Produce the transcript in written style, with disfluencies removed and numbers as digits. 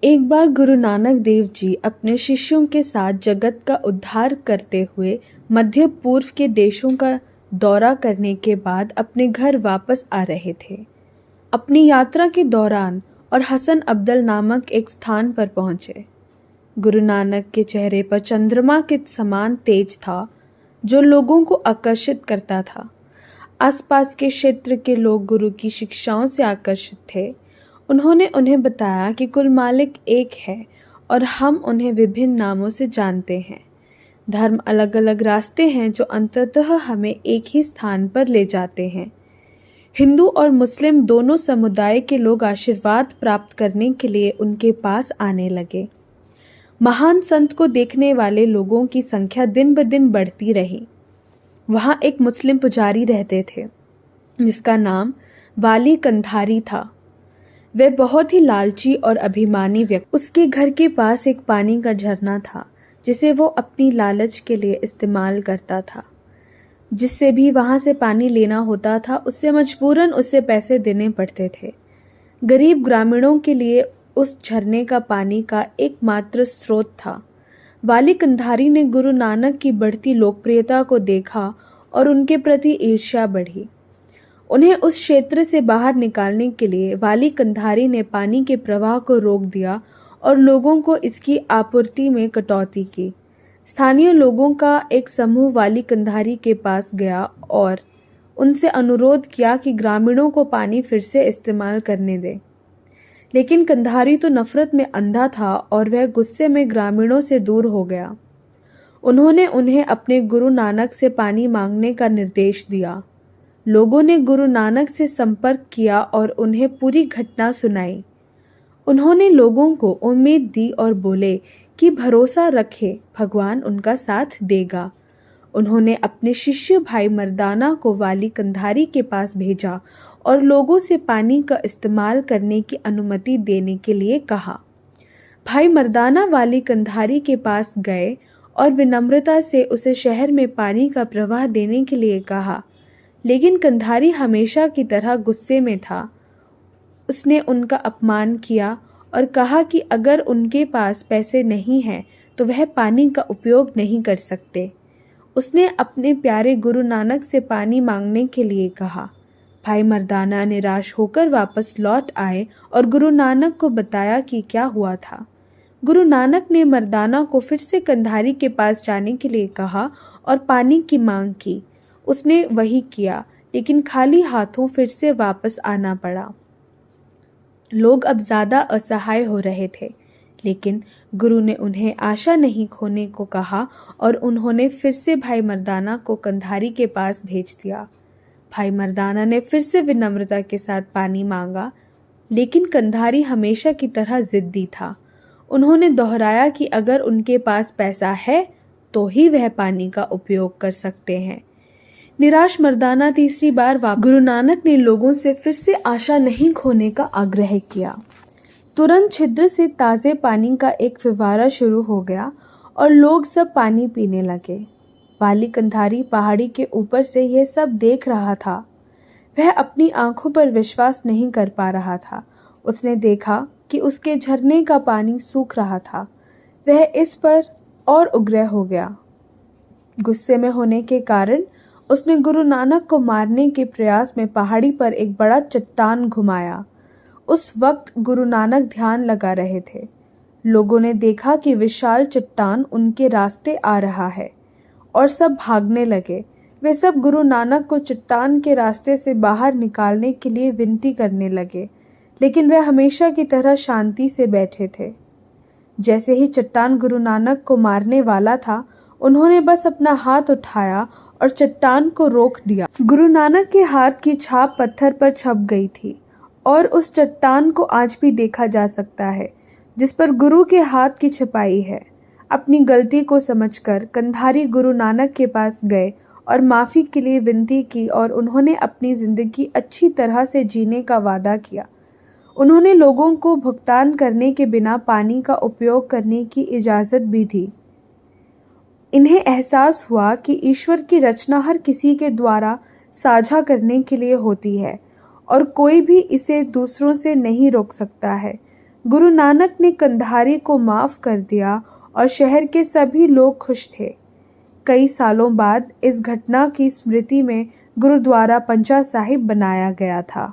एक बार गुरु नानक देव जी अपने शिष्यों के साथ जगत का उद्धार करते हुए मध्य पूर्व के देशों का दौरा करने के बाद अपने घर वापस आ रहे थे। अपनी यात्रा के दौरान और हसन अब्दल नामक एक स्थान पर पहुंचे। गुरु नानक के चेहरे पर चंद्रमा के समान तेज था, जो लोगों को आकर्षित करता था। आसपास के क्षेत्र के लोग गुरु की शिक्षाओं से आकर्षित थे। उन्होंने उन्हें बताया कि कुल मालिक एक है और हम उन्हें विभिन्न नामों से जानते हैं। धर्म अलग अलग रास्ते हैं जो अंततः हमें एक ही स्थान पर ले जाते हैं। हिंदू और मुस्लिम दोनों समुदाय के लोग आशीर्वाद प्राप्त करने के लिए उनके पास आने लगे। महान संत को देखने वाले लोगों की संख्या दिन ब दिन बढ़ती रही। वहां एक मुस्लिम पुजारी रहते थे जिसका नाम वाली कंधारी था। वह बहुत ही लालची और अभिमानी व्यक्ति। उसके घर के पास एक पानी का झरना था जिसे वो अपनी लालच के लिए इस्तेमाल करता था। जिससे भी वहां से पानी लेना होता था उससे मजबूरन उसे पैसे देने पड़ते थे। गरीब ग्रामीणों के लिए उस झरने का पानी का एकमात्र स्रोत था। वाली कंधारी ने गुरु नानक की बढ़ती लोकप्रियता को देखा और उनके प्रति ईर्ष्या बढ़ी। उन्हें उस क्षेत्र से बाहर निकालने के लिए वाली कंधारी ने पानी के प्रवाह को रोक दिया और लोगों को इसकी आपूर्ति में कटौती की। स्थानीय लोगों का एक समूह वाली कंधारी के पास गया और उनसे अनुरोध किया कि ग्रामीणों को पानी फिर से इस्तेमाल करने दें। लेकिन कंधारी तो नफरत में अंधा था और वह गुस्से में ग्रामीणों से दूर हो गया। उन्होंने उन्हें अपने गुरु नानक से पानी मांगने का निर्देश दिया। लोगों ने गुरु नानक से संपर्क किया और उन्हें पूरी घटना सुनाई। उन्होंने लोगों को उम्मीद दी और बोले कि भरोसा रखें, भगवान उनका साथ देगा। उन्होंने अपने शिष्य भाई मर्दाना को वाली कंधारी के पास भेजा और लोगों से पानी का इस्तेमाल करने की अनुमति देने के लिए कहा। भाई मर्दाना वाली कंधारी के पास गए और विनम्रता से उसे शहर में पानी का प्रवाह देने के लिए कहा। लेकिन कंधारी हमेशा की तरह गुस्से में था। उसने उनका अपमान किया और कहा कि अगर उनके पास पैसे नहीं हैं तो वह पानी का उपयोग नहीं कर सकते। उसने अपने प्यारे गुरु नानक से पानी मांगने के लिए कहा। भाई मर्दाना निराश होकर वापस लौट आए और गुरु नानक को बताया कि क्या हुआ था। गुरु नानक ने मर्दाना को फिर से कंधारी के पास जाने के लिए कहा और पानी की मांग की। उसने वही किया, लेकिन खाली हाथों फिर से वापस आना पड़ा। लोग अब ज्यादा असहाय हो रहे थे, लेकिन गुरु ने उन्हें आशा नहीं खोने को कहा और उन्होंने फिर से भाई मर्दाना को कंधारी के पास भेज दिया। भाई मर्दाना ने फिर से विनम्रता के साथ पानी मांगा, लेकिन कंधारी हमेशा की तरह जिद्दी था। उन्होंने दोहराया कि अगर उनके पास पैसा है तो ही वह पानी का उपयोग कर सकते हैं। निराश मर्दाना तीसरी बार गुरु नानक ने लोगों से फिर से आशा नहीं खोने का आग्रह किया। तुरंत छिद्र से ताजे पानी का एक फव्वारा शुरू हो गया और लोग सब पानी पीने लगे। वाली कंधारी पहाड़ी के ऊपर से यह सब देख रहा था। वह अपनी आंखों पर विश्वास नहीं कर पा रहा था। उसने देखा कि उसके झरने का पानी सूख रहा था। वह इस पर और उग्र हो गया। गुस्से में होने के कारण उसने गुरु नानक को मारने के प्रयास में पहाड़ी पर एक बड़ा चट्टान घुमाया। उस वक्त गुरु नानक ध्यान लगा रहे थे। लोगों ने देखा कि विशाल चट्टान उनके रास्ते आ रहा है और सब भागने लगे। वे सब गुरु नानक को चट्टान के रास्ते से बाहर निकालने के लिए विनती करने लगे, लेकिन वह हमेशा की तरह शांति से बैठे थे। जैसे ही चट्टान गुरु नानक को मारने वाला था, उन्होंने बस अपना हाथ उठाया और चट्टान को रोक दिया। गुरु नानक के हाथ की छाप पत्थर पर छप गई थी और उस चट्टान को आज भी देखा जा सकता है जिस पर गुरु के हाथ की छपाई है। अपनी गलती को समझकर कंधारी गुरु नानक के पास गए और माफी के लिए विनती की और उन्होंने अपनी जिंदगी अच्छी तरह से जीने का वादा किया। उन्होंने लोगों को भुगतान करने के बिना पानी का उपयोग करने की इजाजत भी दी। इन्हें एहसास हुआ कि ईश्वर की रचना हर किसी के द्वारा साझा करने के लिए होती है और कोई भी इसे दूसरों से नहीं रोक सकता है। गुरु नानक ने कंधारी को माफ़ कर दिया और शहर के सभी लोग खुश थे। कई सालों बाद इस घटना की स्मृति में गुरुद्वारा पंचा साहिब बनाया गया था।